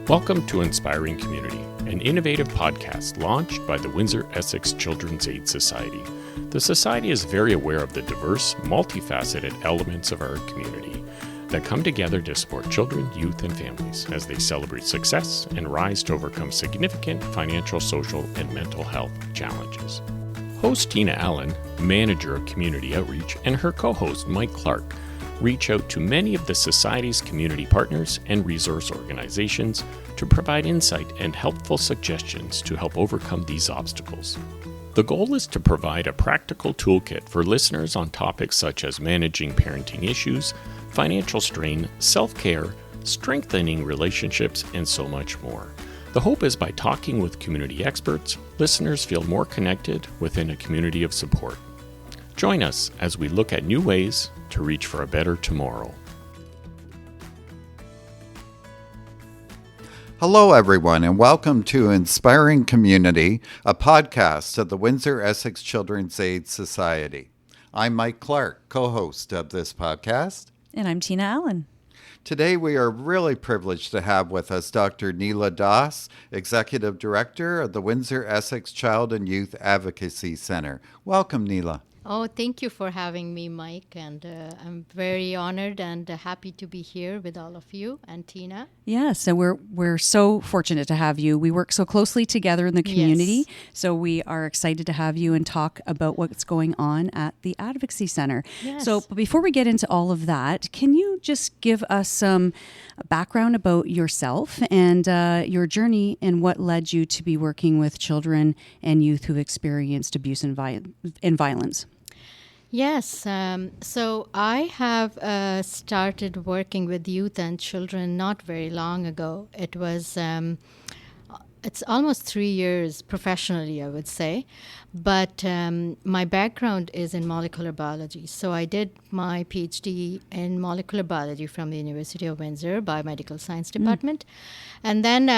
Welcome to Inspiring Community, an innovative podcast launched by the Windsor Essex Children's Aid Society. The Society is very aware of the diverse, multifaceted elements of our community that come together to support children, youth, and families as they celebrate success and rise to overcome significant financial, social, and mental health challenges. Host Tina Allen, Manager of Community Outreach, and her co-host Mike Clark reach out to many of the Society's community partners and resource organizations to provide insight and helpful suggestions to help overcome these obstacles. The goal is to provide a practical toolkit for listeners on topics such as managing parenting issues, financial strain, self-care, strengthening relationships, and so much more. The hope is by talking with community experts, listeners feel more connected within a community of support. Join us as we look at new ways to reach for a better tomorrow. Hello, everyone, and welcome to Inspiring Community, a podcast of the Windsor Essex Children's Aid Society. I'm Mike Clark, co-host of this podcast. And I'm Tina Allen. Today, we are really privileged to have with us Dr. Nila Das, Executive Director of the Windsor Essex Child and Youth Advocacy Centre. Welcome, Nila. Oh, thank you for having me, Mike, and I'm very honored and happy to be here with all of you and Tina. Yeah, so we're so fortunate to have you. We work so closely together in the community, Yes. so we are excited to have you and talk about what's going on at the Advocacy Centre. Yes. So but before we get into all of that, can you just give us some background about yourself and your journey and what led you to be working with children and youth who've experienced abuse and violence? Yes, so I have started working with youth and children not very long ago. It was, it's almost 3 years professionally, I would say. But my background is in molecular biology. So I did my PhD in molecular biology from the University of Windsor, Biomedical Sciences department. And then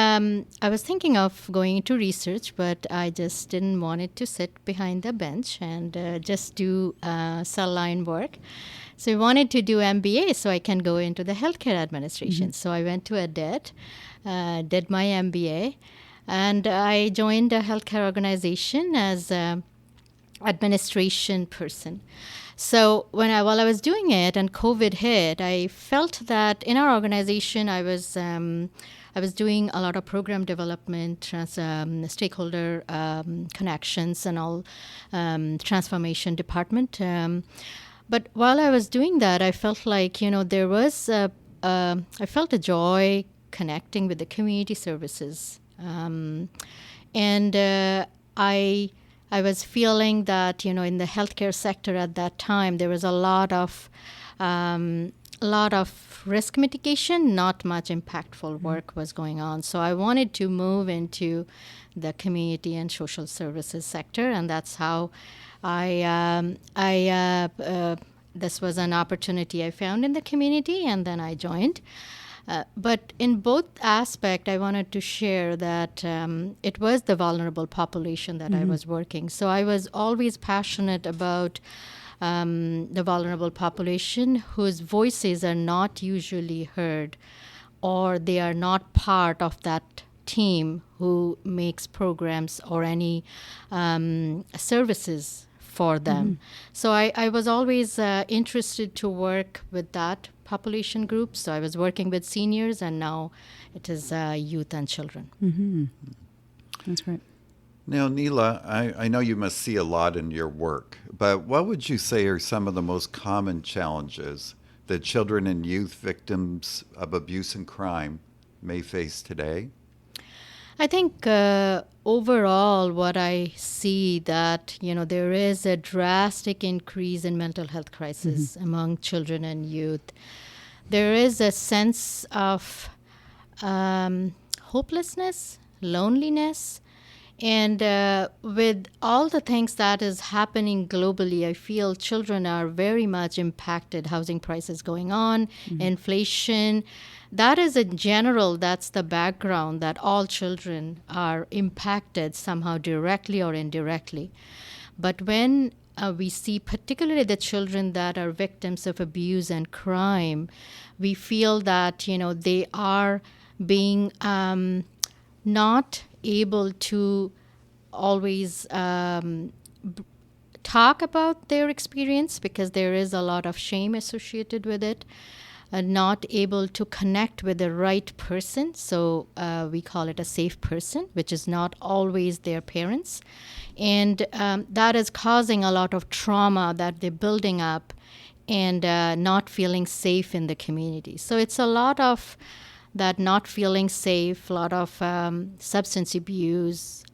I was thinking of going into research, but I just didn't want it to sit behind the bench and just do cell line work. So I wanted to do MBA so I can go into the healthcare administration. So I went to ADET, did my MBA. And I joined a healthcare organization as an administration person. So while I was doing it and COVID hit, I felt that in our organization I was doing a lot of program development, stakeholder connections, and all transformation department. But while I was doing that, I felt like there was I felt a joy connecting with the community services. And I was feeling that in the healthcare sector at that time there was a lot of risk mitigation, not much impactful work was going on. So I wanted to move into the community and social services sector, and that's how this was an opportunity I found in the community, and then I joined. But in both aspects, I wanted to share that it was the vulnerable population that I was working. So I was always passionate about the vulnerable population whose voices are not usually heard, or they are not part of that team who makes programs or any services for them. So I was always interested to work with that population group. So I was working with seniors, and now it is youth and children. That's right. Now, Nila, I know you must see a lot in your work, but what would you say are some of the most common challenges that children and youth victims of abuse and crime may face today? I think overall what I see that, there is a drastic increase in mental health crisis among children and youth. There is a sense of hopelessness, loneliness, and with all the things that is happening globally, I feel children are very much impacted. Housing prices going on, inflation. That is in general, that's the background that all children are impacted somehow directly or indirectly. But when we see particularly the children that are victims of abuse and crime, we feel that, they are being not able to always talk about their experience because there is a lot of shame associated with it, not able to connect with the right person. So we call it a safe person, which is not always their parents. And that is causing a lot of trauma that they're building up and not feeling safe in the community. So it's a lot of that not feeling safe, a lot of substance abuse,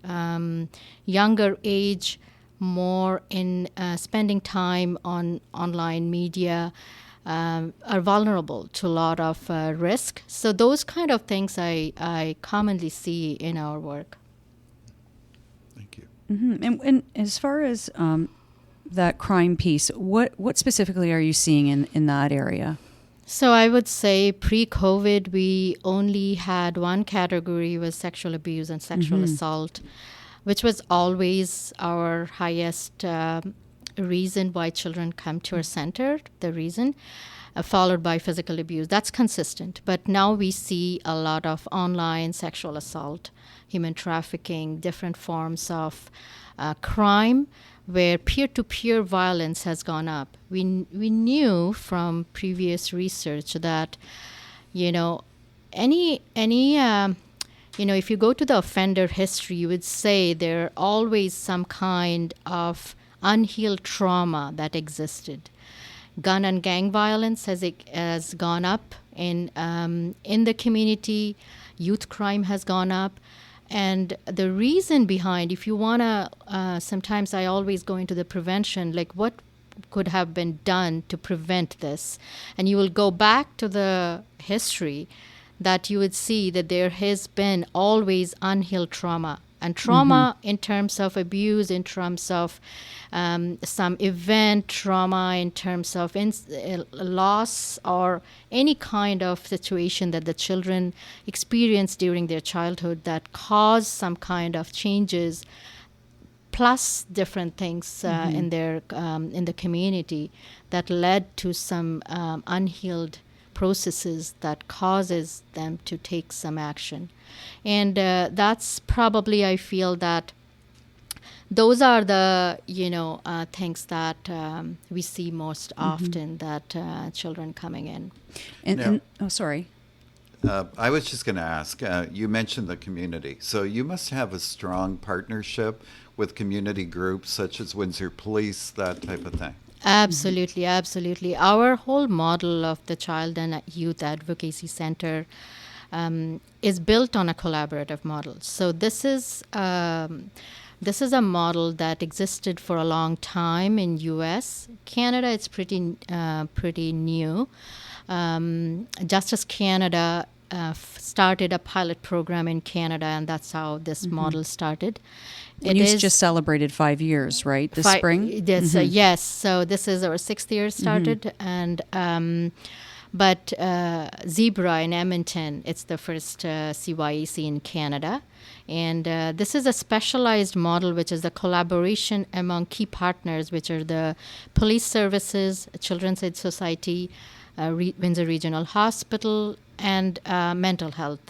younger age, more in spending time on online media, are vulnerable to a lot of risk. So those kind of things I commonly see in our work. Thank you. Mm-hmm. And as far as that crime piece, what specifically are you seeing in that area? So I would say pre-COVID, we only had one category was sexual abuse and sexual assault, which was always our highest reason why children come to our center, the reason, followed by physical abuse. That's consistent. But now we see a lot of online sexual assault, human trafficking, different forms of crime, where peer-to-peer violence has gone up. We knew from previous research that, any if you go to the offender history, you would say there always some kind of unhealed trauma that existed. Gun and gang violence has gone up in the community. Youth crime has gone up. And the reason behind, if you want to, sometimes I always go into the prevention, like what could have been done to prevent this. And you will go back to the history that you would see that there has been always unhealed trauma. And trauma in terms of abuse, in terms of some event, trauma in terms of loss or any kind of situation that the children experience during their childhood that cause some kind of changes, plus different things in the community that led to some unhealed processes that causes them to take some action. And that's probably, I feel that those are the, things that we see most often that children coming in. And sorry. I was just going to ask, you mentioned the community. So you must have a strong partnership with community groups such as Windsor Police, that type of thing. Absolutely, absolutely. Our whole model of the Child and Youth Advocacy Centre is built on a collaborative model. So this is a model that existed for a long time in U.S. Canada, it's pretty new. Justice Canada started a pilot program in Canada, and that's how this model started. And you just celebrated 5 years, right? This spring? Yes. So this is our 6th year started, and but Zebra in Edmonton, it's the first CYAC in Canada. And this is a specialized model, which is a collaboration among key partners, which are the police services, Children's Aid Society, Windsor Regional Hospital, and mental health.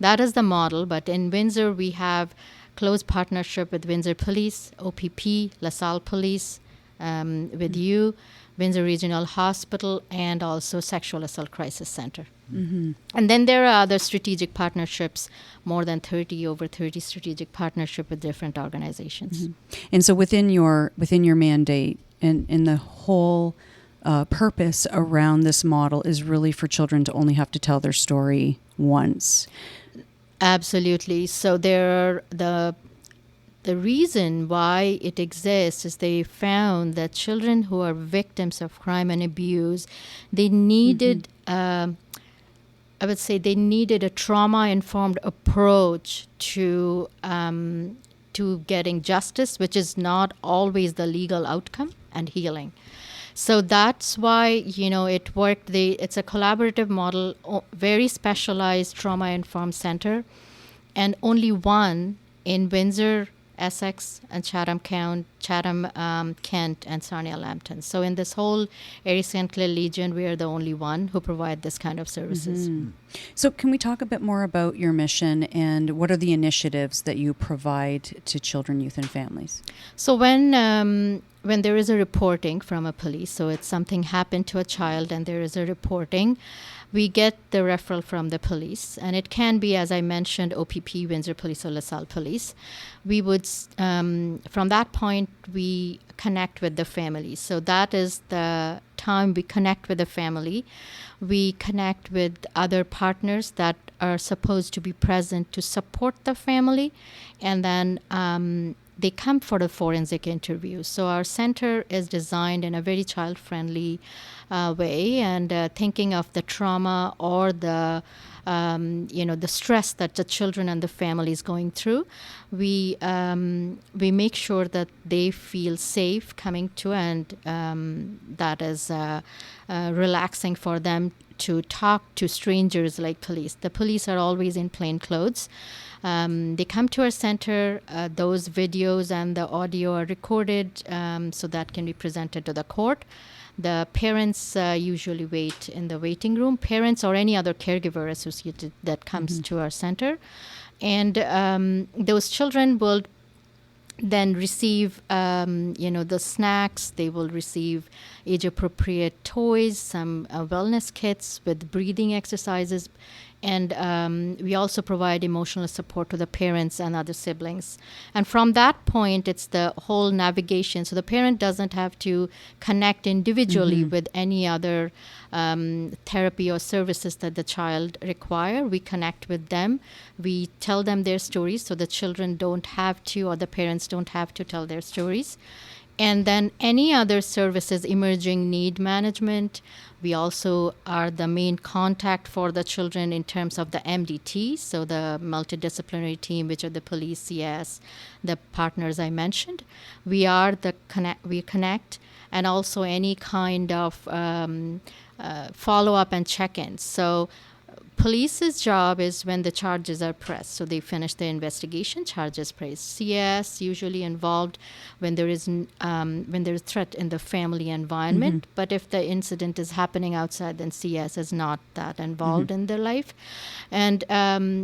That is the model. But in Windsor, we have close partnership with Windsor Police, OPP, LaSalle Police, with you, Windsor Regional Hospital, and also Sexual Assault Crisis Center. And then there are other strategic partnerships, more than over 30 strategic partnership with different organizations. And so within your mandate and the whole purpose around this model is really for children to only have to tell their story once. Absolutely. So there are the reason why it exists is they found that children who are victims of crime and abuse, they needed, I would say, they needed a trauma-informed approach to getting justice, which is not always the legal outcome, and healing. So that's why, it worked. It's a collaborative model, very specialized trauma-informed center, and only one in Windsor Essex, and Chatham, Kent, and Sarnia Lambton. So in this whole area St. Clair Legion, we are the only one who provide this kind of services. So can we talk a bit more about your mission and what are the initiatives that you provide to children, youth, and families? So when there is a reporting from a police, so it's something happened to a child and there is a reporting, we get the referral from the police, and it can be, as I mentioned, OPP, Windsor Police or LaSalle Police. We would, from that point, we connect with the family. So that is the time we connect with the family. We connect with other partners that are supposed to be present to support the family, and then they come for the forensic interview. So our center is designed in a very child-friendly way, and thinking of the trauma or the the stress that the children and the family is going through, we make sure that they feel safe coming to, and that is relaxing for them to talk to strangers like police. The police are always in plain clothes. They come to our center. Those videos and the audio are recorded so that can be presented to the court. The parents usually wait in the waiting room, parents or any other caregiver associated that comes to our center. And those children will then receive, the snacks. They will receive age-appropriate toys, some wellness kits with breathing exercises. And we also provide emotional support to the parents and other siblings. And from that point, it's the whole navigation. So the parent doesn't have to connect individually with any other therapy or services that the child require. We connect with them. We tell them their stories, so the children don't have to, or the parents don't have to tell their stories. And then any other services, emerging need management. We also are the main contact for the children in terms of the MDT, so the multidisciplinary team, which are the police, CS, the partners I mentioned. We are we connect, and also any kind of follow-up and check-ins. So police's job is when the charges are pressed. So they finish the investigation, charges pressed. CS usually involved when there is threat in the family environment. But if the incident is happening outside, then CS is not that involved in their life. And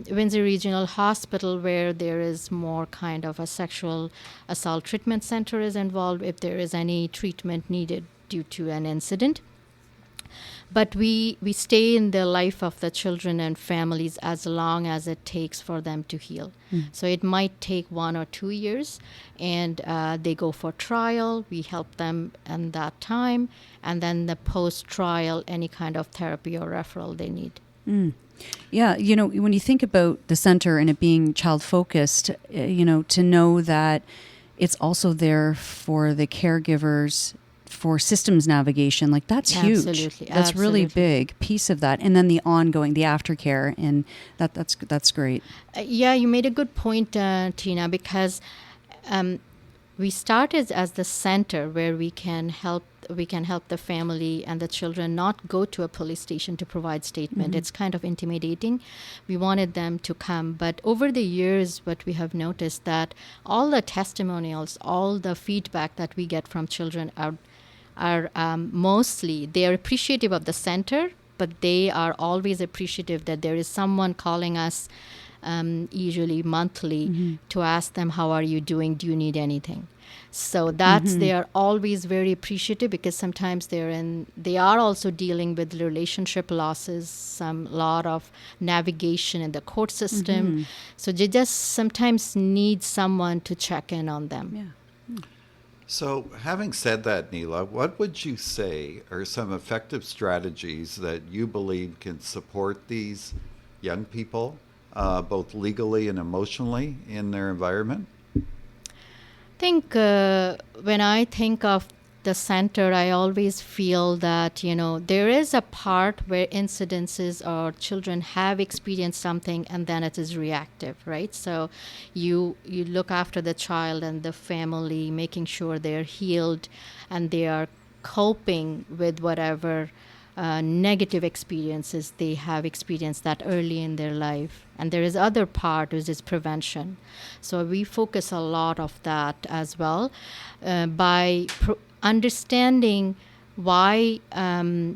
Windsor Regional Hospital, where there is more kind of a sexual assault treatment center, is involved if there is any treatment needed due to an incident. But we stay in the life of the children and families as long as it takes for them to heal. So it might take 1 or 2 years, and they go for trial. We help them in that time, and then the post-trial, any kind of therapy or referral they need. Yeah, when you think about the center and it being child-focused, to know that it's also there for the caregivers for systems navigation, like that's huge. Absolutely. That's really big piece of that. And then the ongoing, the aftercare, and that's great. Yeah, you made a good point, Tina, because we started as the center where we can help the family and the children not go to a police station to provide statement. It's kind of intimidating. We wanted them to come. But over the years, what we have noticed that all the testimonials, all the feedback that we get from children are mostly, they are appreciative of the center, but they are always appreciative that there is someone calling us usually monthly to ask them, how are you doing? Do you need anything? So they are always very appreciative, because sometimes they are also dealing with relationship losses, lot of navigation in the court system. So they just sometimes need someone to check in on them. Yeah. So, having said that, Nila, what would you say are some effective strategies that you believe can support these young people, both legally and emotionally, in their environment? I think when I think of the center, I always feel that, there is a part where incidences or children have experienced something and then it is reactive, right? So you look after the child and the family, making sure they're healed and they are coping with whatever negative experiences they have experienced that early in their life. And there is other part, which is prevention. So we focus a lot of that as well by understanding why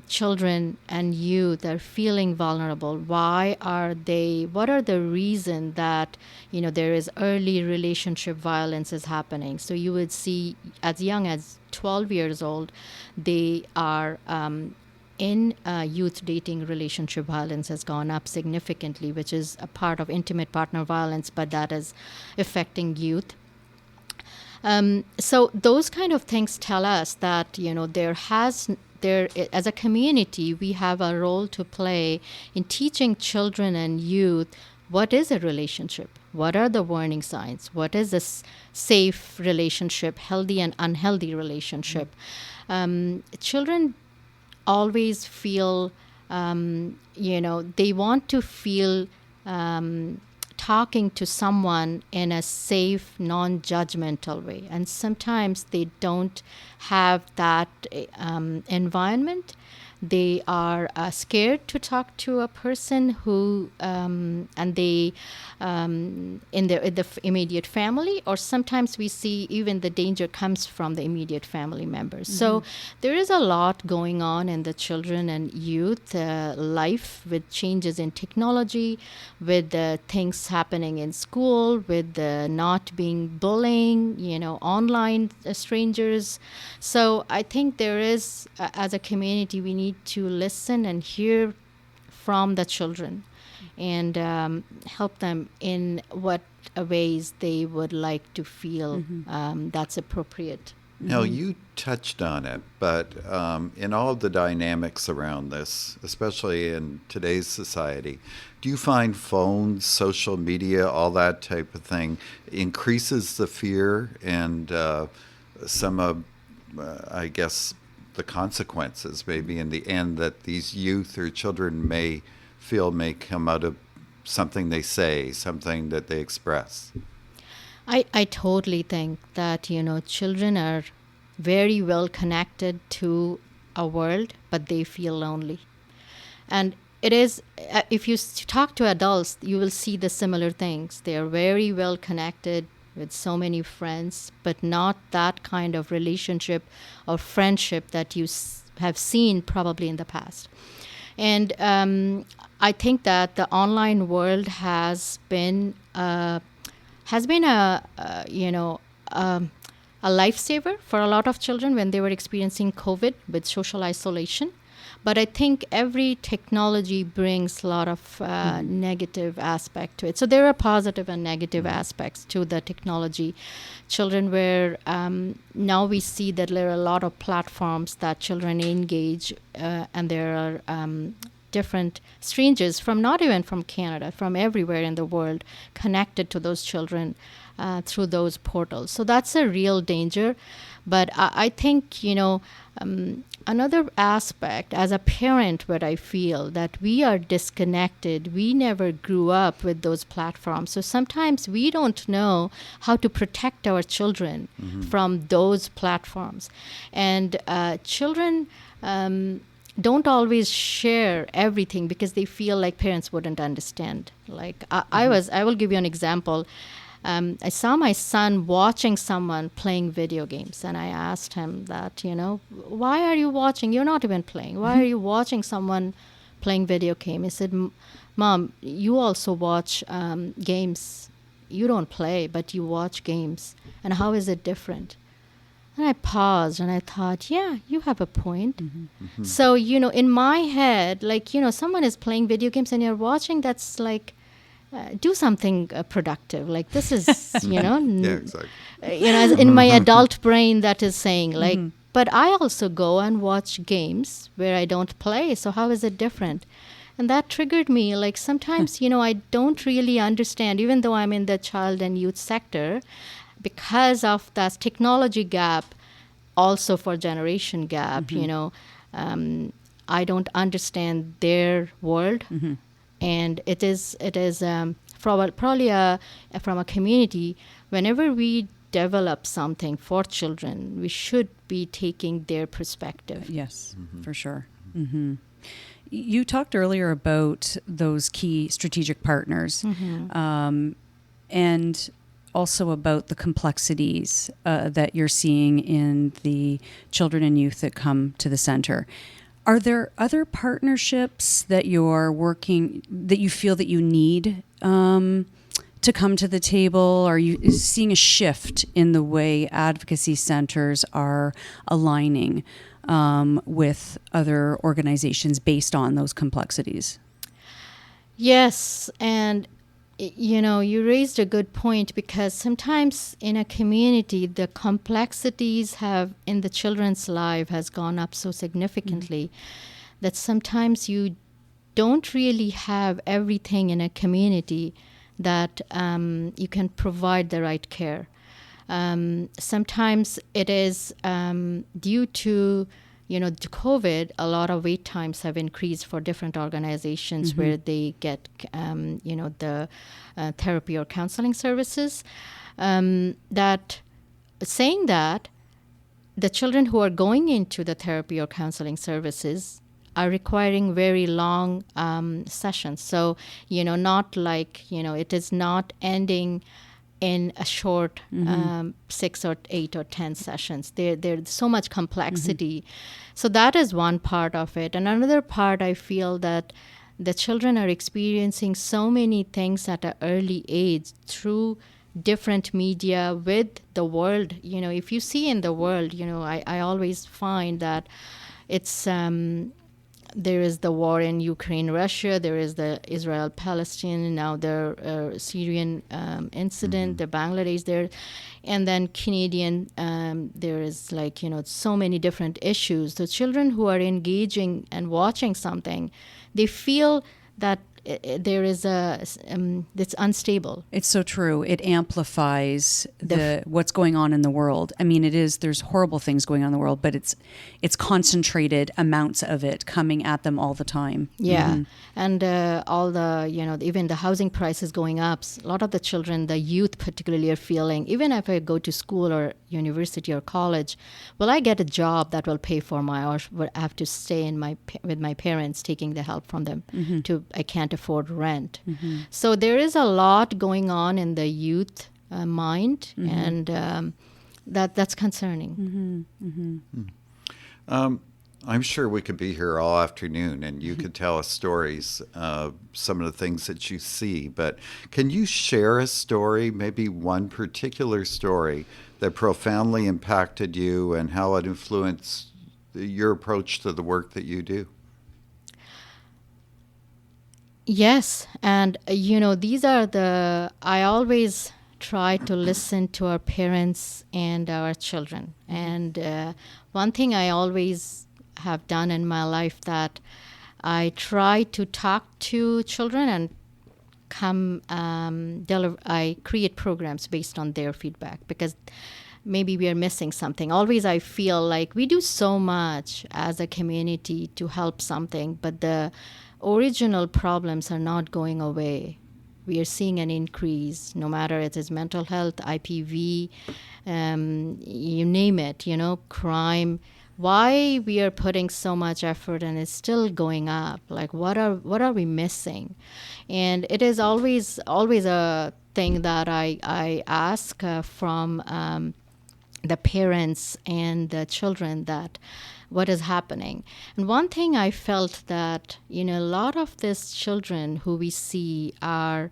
children and youth are feeling vulnerable. What are the reasons that, there is early relationship violence is happening. So you would see as young as 12 years old, they are in youth dating relationship violence has gone up significantly, which is a part of intimate partner violence, but that is affecting youth. So those kind of things tell us that, as a community, we have a role to play in teaching children and youth what is a relationship, what are the warning signs, what is a safe relationship, healthy and unhealthy relationship. Children always feel, they want to feel talking to someone in a safe, non-judgmental way. And sometimes they don't have that environment. They are scared to talk to a person who, and they, in the immediate family, or sometimes we see even the danger comes from the immediate family members. So there is a lot going on in the children and youth life, with changes in technology, with things happening in school, with not being bullying, online strangers. So I think there is, as a community, we need to listen and hear from the children and help them in what ways they would like to feel that's appropriate. Now, you touched on it, but in all the dynamics around this, especially in today's society, do you find phones, social media, all that type of thing increases the fear and some of, I guess, the consequences maybe in the end that these youth or children may feel may come out of something they say, something that they express? I totally think that, children are very well connected to a world, but they feel lonely. And it is, if you talk to adults, you will see the similar things. They are very well connected with so many friends, but not that kind of relationship or friendship that you have seen probably in the past. And I think that the online world has been a lifesaver for a lot of children when they were experiencing COVID with social isolation. But I think every technology brings a lot of negative aspect to it. So there are positive and negative aspects to the technology. Children were, now we see that there are a lot of platforms that children engage, and there are different strangers from not even from Canada, from everywhere in the world, connected to those children through those portals. So that's a real danger. But I think, another aspect as a parent, what I feel that we are disconnected. We never grew up with those platforms. So sometimes we don't know how to protect our children from those platforms. And children don't always share everything because they feel like parents wouldn't understand. Like I will give you an example. I saw my son watching someone playing video games, and I asked him that, why are you watching? You're not even playing. Why are you watching someone playing video game? He said, Mom, you also watch games. You don't play, but you watch games. And how is it different? And I paused and I thought, yeah, you have a point. So, in my head, like, someone is playing video games and you're watching, that's like, do something productive. Like this is, Yeah, exactly. In my adult brain that is saying like, but I also go and watch games where I don't play. So how is it different? And that triggered me. Like sometimes, I don't really understand, even though I'm in the child and youth sector, because of that technology gap, also for generation gap, I don't understand their world. And it is probably from a community, whenever we develop something for children, we should be taking their perspective. Yes, for sure. You talked earlier about those key strategic partners, and also about the complexities that you're seeing in the children and youth that come to the center. Are there other partnerships that you're working, that you feel that you need to come to the table? Are you seeing a shift in the way advocacy centers are aligning with other organizations based on those complexities? Yes, and you raised a good point, because sometimes in a community the complexities have in the children's life has gone up so significantly that sometimes you don't really have everything in a community that you can provide the right care. Sometimes it is due to to COVID, a lot of wait times have increased for different organizations where they get, the therapy or counseling services. That saying that, the children who are going into the therapy or counseling services are requiring very long sessions. So, not like, it is not ending in a short 6 or 8 or 10 sessions. There's so much complexity. So that is one part of it. And another part, I feel that the children are experiencing so many things at an early age through different media with the world. If you see in the world, I always find that it's there is the war in Ukraine, Russia. There is the Israel-Palestine, now the Syrian incident, the Bangladesh there. And then Canadian, there is so many different issues. The children who are engaging and watching something, they feel that there is it's unstable. It's so true. It amplifies what's going on in the world. I mean, there's horrible things going on in the world, but it's concentrated amounts of it coming at them all the time. Yeah. And all the, even the housing prices going up. A lot of the children, the youth particularly, are feeling, even if I go to school or university or college, will I get a job that will pay for or will I have to stay with my parents, taking the help from them I can't afford rent. So there is a lot going on in the youth mind, and that's concerning. I'm sure we could be here all afternoon and you could tell us stories, some of the things that you see, but can you share a story, maybe one particular story that profoundly impacted you and how it influenced your approach to the work that you do? Yes, and these are I always try to listen to our parents and our children. And one thing I always have done in my life, that I try to talk to children and I create programs based on their feedback, because maybe we are missing something. Always I feel like we do so much as a community to help something, but the original problems are not going away. We are seeing an increase, no matter it is mental health, IPV, you name it, crime. Why we are putting so much effort and it's still going up? Like, what are we missing? And it is always a thing that I ask from the parents and the children, that what is happening. And one thing I felt that, a lot of these children who we see are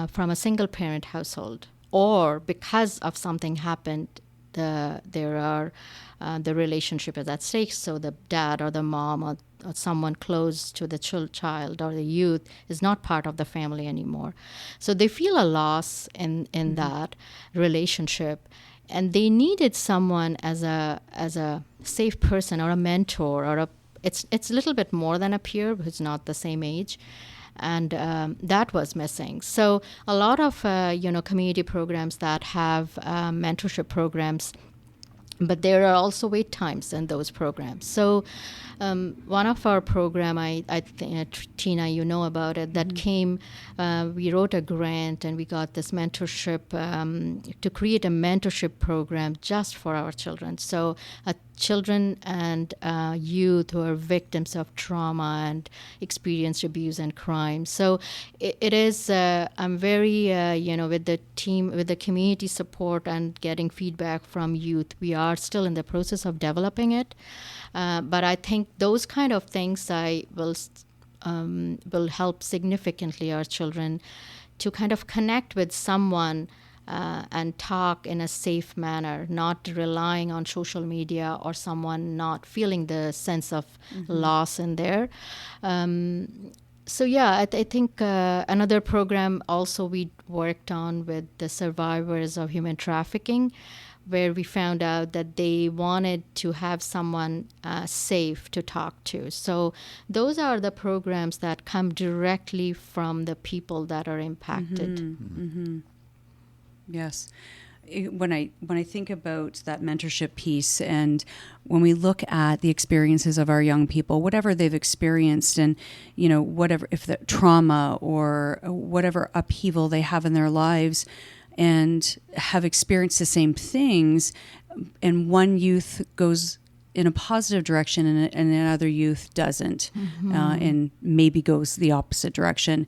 from a single parent household, or because of something happened, there are the relationship is at stake. So the dad or the mom or someone close to the child or the youth is not part of the family anymore. So they feel a loss in that relationship. And they needed someone as a safe person or a mentor, or it's a little bit more than a peer who's not the same age, and that was missing. So a lot of community programs that have mentorship programs, but there are also wait times in those programs. So one of our program, I think, Tina, you know about it, that came, we wrote a grant and we got this mentorship to create a mentorship program just for our children. So children and youth who are victims of trauma and experienced abuse and crime. So it is, I'm very, with the team, with the community support and getting feedback from youth, we are still in the process of developing it. But I think those kind of things will help significantly our children to kind of connect with someone and talk in a safe manner, not relying on social media or someone not feeling the sense of loss in there. So yeah, I think another program also we worked on with the survivors of human trafficking, where we found out that they wanted to have someone safe to talk to. So those are the programs that come directly from the people that are impacted. Mm-hmm. Yes. When I think about that mentorship piece, and when we look at the experiences of our young people, whatever they've experienced, and whatever, if the trauma or whatever upheaval they have in their lives, and have experienced the same things, and one youth goes in a positive direction and another youth doesn't, and maybe goes the opposite direction,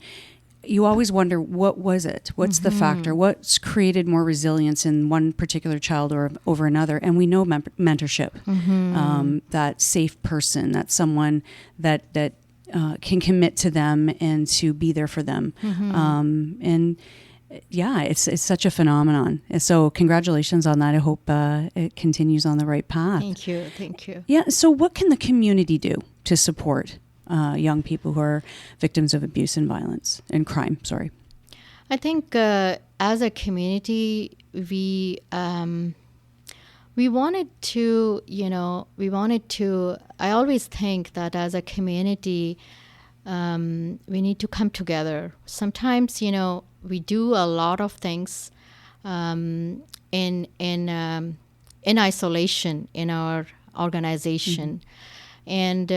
you always wonder, what was it? What's the factor? What's created more resilience in one particular child or over another? And we know mentorship, that safe person, that someone that can commit to them and to be there for them. And yeah, it's such a phenomenon. So congratulations on that. I hope it continues on the right path. Thank you. Yeah. So what can the community do to support young people who are victims of abuse and violence and crime? Sorry. I think as a community, we wanted to, I always think that as a community, we need to come together. Sometimes, we do a lot of things in isolation in our organization, and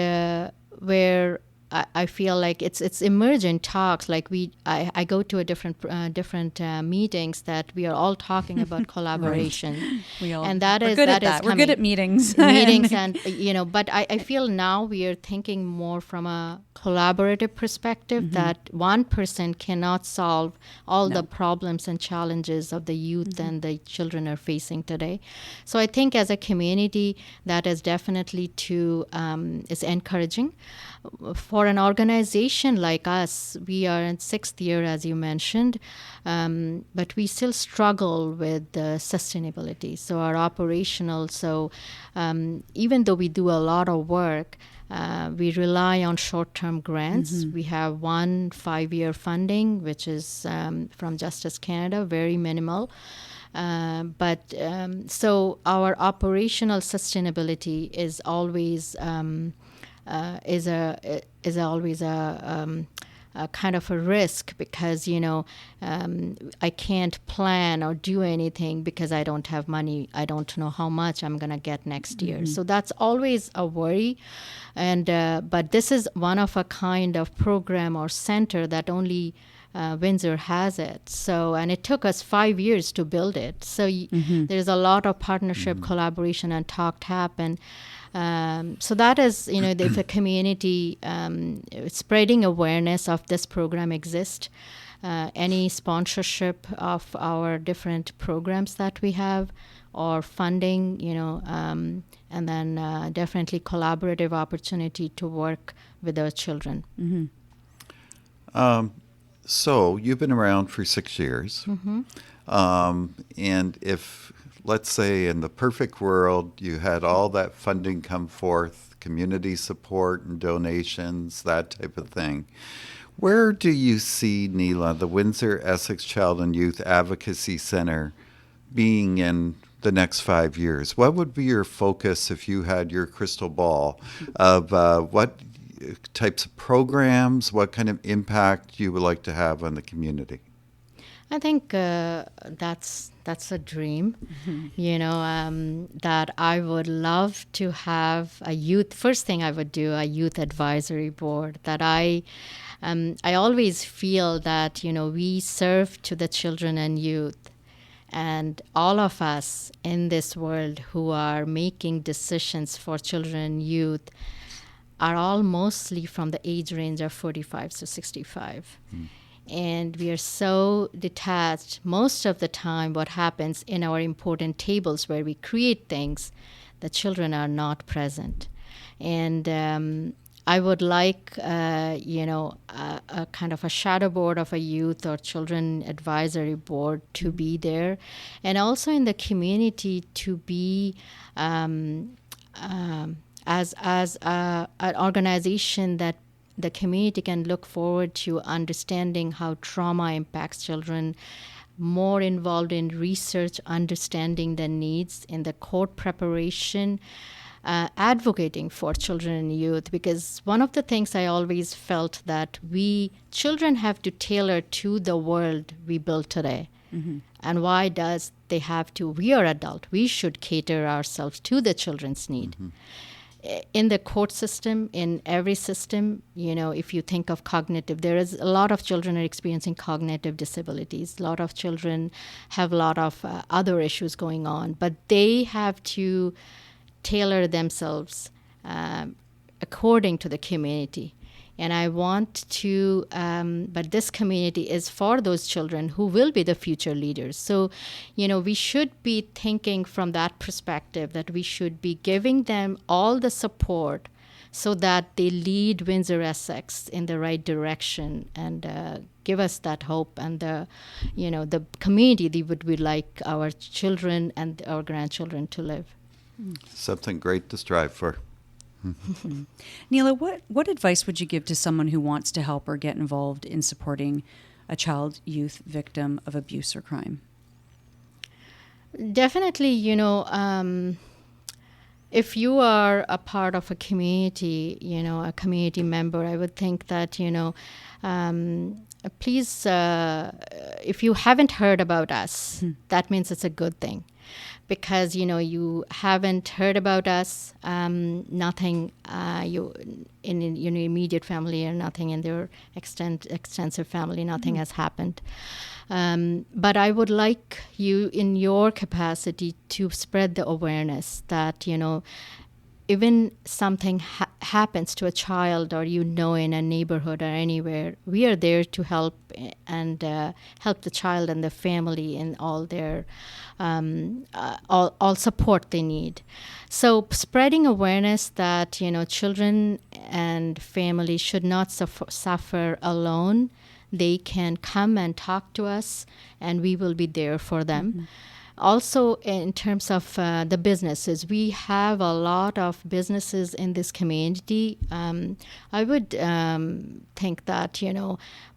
where I feel like it's emergent talks. Like I go to a different meetings that we are all talking about collaboration. We're good at that. We're good at meetings. And but I feel now we are thinking more from a collaborative perspective, that one person cannot solve all the problems and challenges of the youth and the children are facing today. So I think as a community, that is definitely is encouraging. For an organization like us, we are in 6th year, as you mentioned, but we still struggle with sustainability. So our operational, even though we do a lot of work, we rely on short-term grants. We have one 5-year funding, which is from Justice Canada, very minimal. So our operational sustainability is always always a kind of a risk, because I can't plan or do anything because I don't have money. I don't know how much I'm gonna get next year. So that's always a worry. And but this is one of a kind of program or center that only Windsor has it. So, and it took us 5 years to build it. So there's a lot of partnership, collaboration, and talk to happen. So that is, if a community spreading awareness of this program exists, any sponsorship of our different programs that we have, or funding, and then definitely collaborative opportunity to work with our children. So you've been around for 6 years. And if, let's say, in the perfect world, you had all that funding come forth, community support and donations, that type of thing, where do you see, Nila, the Windsor Essex Child and Youth Advocacy Centre being in the next 5 years? What would be your focus if you had your crystal ball of what types of programs, what kind of impact you would like to have on the community? I think that's a dream, that I would love to have a youth. First thing I would do, a youth advisory board. That I always feel that we serve to the children and youth, And all of us in this world who are making decisions for children and youth are all mostly from the age range of 45 to 65. And we are so detached most of the time. What happens in our important tables where we create things, the children are not present. And I would like, a kind of a shadow board of a youth or children advisory board to be there, and also in the community to be as an organization that the community can look forward to understanding how trauma impacts children, more involved in research, understanding the needs in the court preparation, advocating for children and youth. Because one of the things I always felt that children have to tailor to the world we build today. And why does they have to? We are adult. We should cater ourselves to the children's need. In the court system, in every system, if you think of cognitive, there is a lot of children are experiencing cognitive disabilities. A lot of children have a lot of other issues going on, but they have to tailor themselves according to the community. And I want to, but this community is for those children who will be the future leaders. So, we should be thinking from that perspective that we should be giving them all the support so that they lead Windsor Essex in the right direction and give us that hope and the community that we like our children and our grandchildren to live. Something great to strive for. Nila, what advice would you give to someone who wants to help or get involved in supporting a child, youth victim of abuse or crime? Definitely, if you are a part of a community, a community member, I would think that, please, if you haven't heard about us, that means it's a good thing. Because, you haven't heard about us, nothing you in your immediate family or nothing in their extensive family, nothing has happened. But I would like you in your capacity to spread the awareness that, even something happens to a child or in a neighborhood or anywhere, we are there to help and help the child and the family in all their all support they need. So spreading awareness that children and families should not suffer alone. They can come and talk to us, and we will be there for them. Also, in terms of the businesses, we have a lot of businesses in this community. I would think that,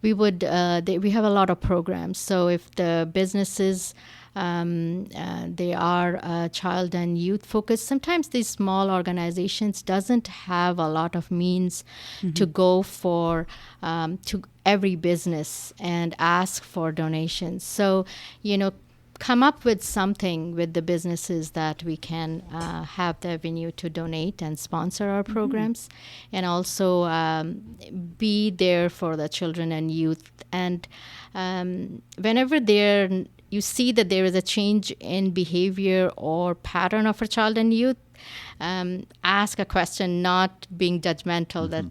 we have a lot of programs. So if the businesses, they are child and youth focused, sometimes these small organizations doesn't have a lot of means to go for to every business and ask for donations. So, come up with something with the businesses that we can have the avenue to donate and sponsor our programs, and also be there for the children and youth. And whenever you see that there is a change in behavior or pattern of a child and youth, ask a question, not being judgmental that,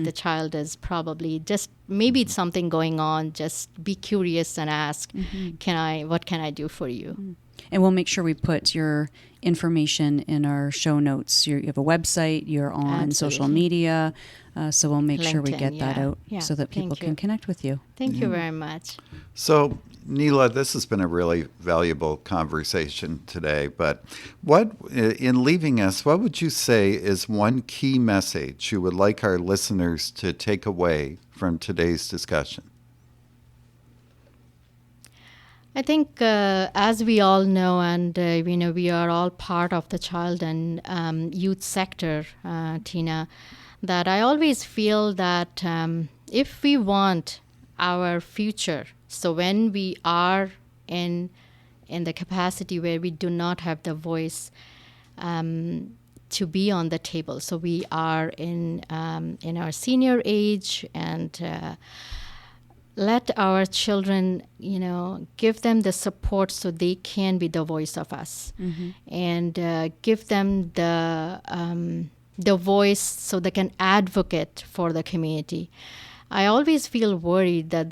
the child is probably just, maybe it's something going on. Just be curious and ask, what can I do for you? And we'll make sure we put your information in our show notes. You have a website, you're on social media, so we'll make sure we get that out so that people can connect with you. Thank you very much. So, Nila, this has been a really valuable conversation today, but in leaving us, what would you say is one key message you would like our listeners to take away from today's discussion? I think, as we all know, and we are all part of the child and youth sector, Tina, that I always feel that if we want our future, so when we are in the capacity where we do not have the voice to be on the table, so we are in our senior age and let our children, give them the support so they can be the voice of us, and give them the voice so they can advocate for the community. I always feel worried that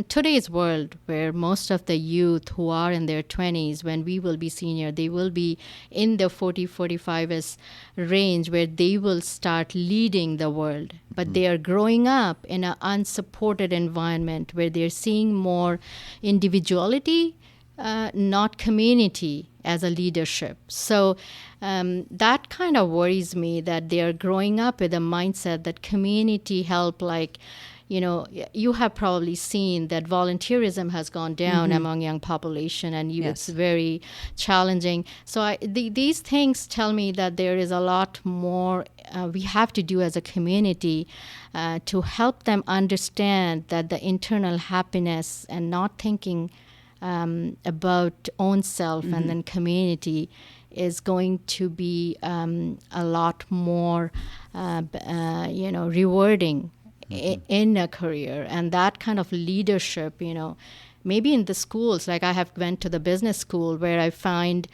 today's world, where most of the youth who are in their 20s, when we will be senior, they will be in the 40-45 range, where they will start leading the world. But they are growing up in an unsupported environment where they're seeing more individuality, not community as a leadership. So that kind of worries me, that they are growing up with a mindset that community help, like, you have probably seen that volunteerism has gone down among young population, and it's very challenging. So these things tell me that there is a lot more we have to do as a community to help them understand that the internal happiness and not thinking about own self and then community is going to be a lot more, rewarding in a career. And that kind of leadership, maybe in the schools, like I have went to the business school, where I find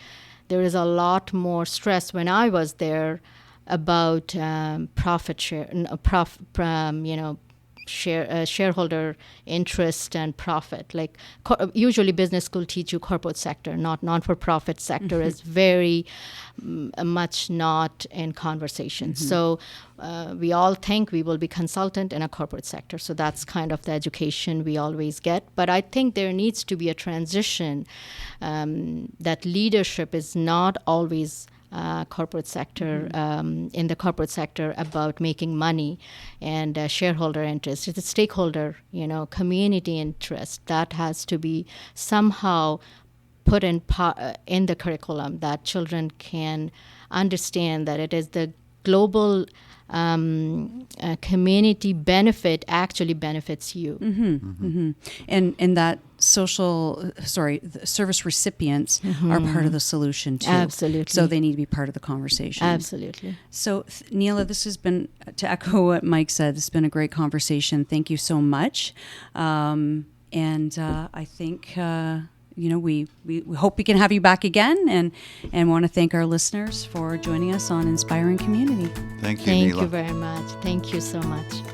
there is a lot more stress when I was there about profit share, shareholder interest and profit. Like usually business school teach you corporate sector, not non-for-profit sector is very much not in conversation. So we all think we will be consultant in a corporate sector. So that's kind of the education we always get. But I think there needs to be a transition, that leadership is not always corporate sector, in the corporate sector, about making money and shareholder interest. It's a stakeholder, community interest that has to be somehow put in the curriculum, that children can understand that it is the global community benefit actually benefits you. And that the service recipients are part of the solution too. Absolutely. So they need to be part of the conversation. Absolutely. So Nila, this has been, to echo what Mike said, this has been a great conversation. Thank you so much. And I think we hope we can have you back again, and want to thank our listeners for joining us on Inspiring Community. Thank you, Thank Nila. you very much. Thank you so much.